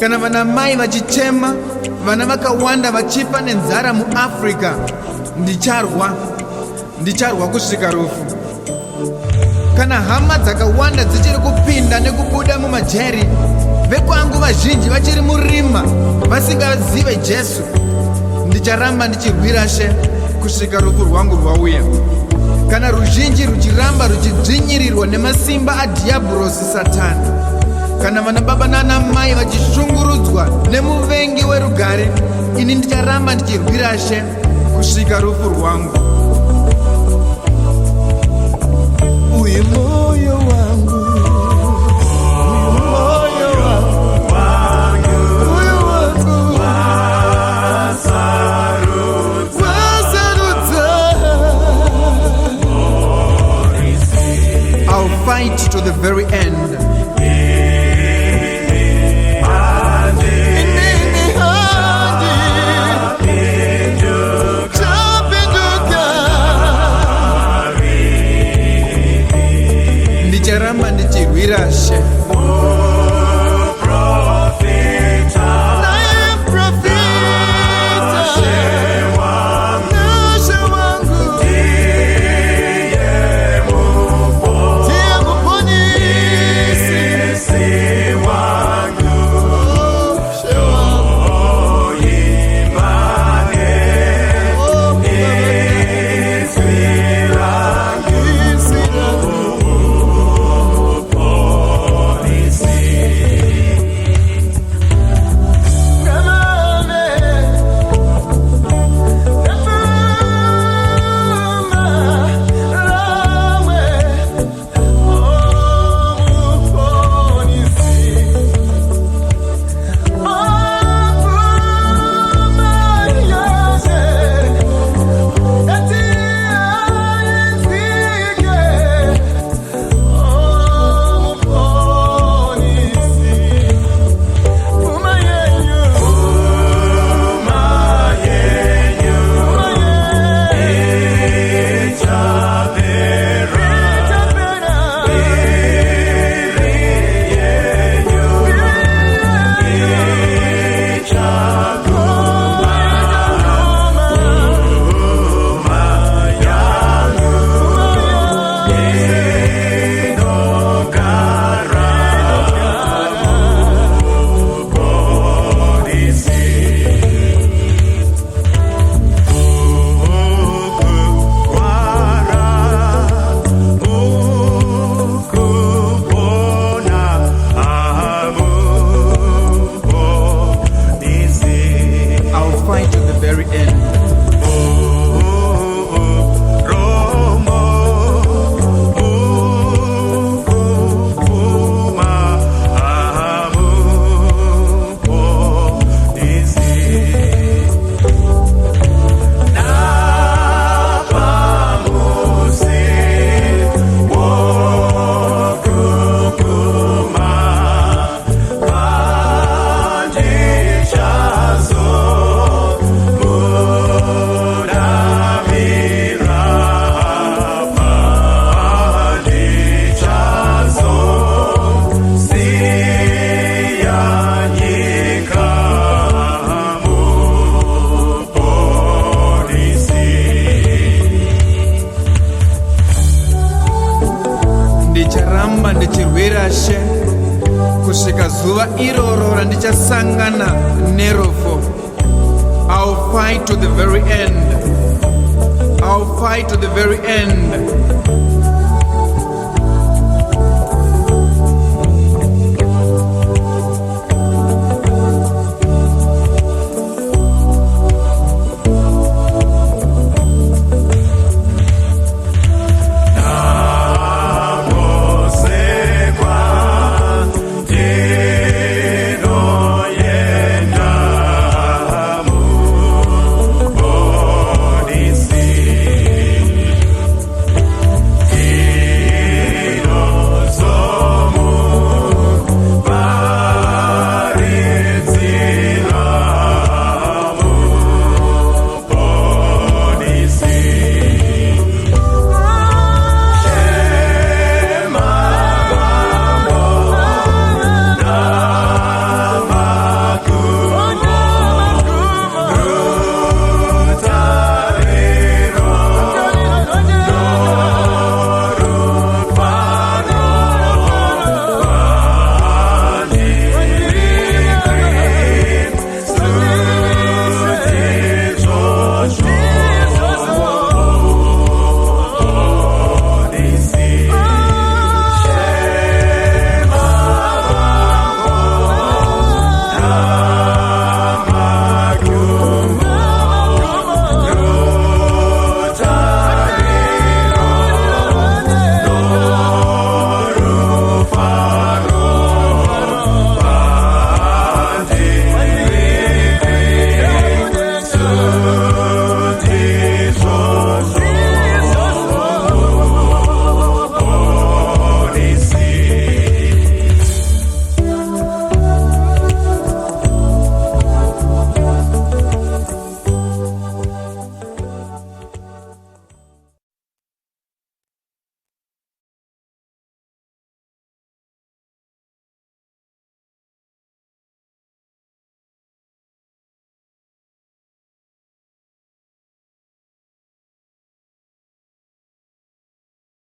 Kana vana mai vachichema, vana vakawanda vachifa nenzara muAfrica, ndicharwa kusvika rufu. Kana hama dzakawanda dzichiri kupinda nekubuda mumajeri, vekwangu vazhinji vachiri murima vasingazive Jesu, ndicharamba ndichirwira She kusvika rufu rwangu rwauya. Kana ruzhinji ruchiramba ruchidzvinyirirwa nemasimba adhiabhurosi Satani, kana vana baba nana mai vachishungurudzwa nemuvengi werugare, ini ndicharamba ndichirwira She kusvika rufu rwangu. Uyu moyo wangu, fight to the very end. Ndicharamba ndichirwira She. Ndicharamba ndichirwira She kusvika zuva iroro randichasangana nerufu. I'll fight to the very end. I'll fight to the very end.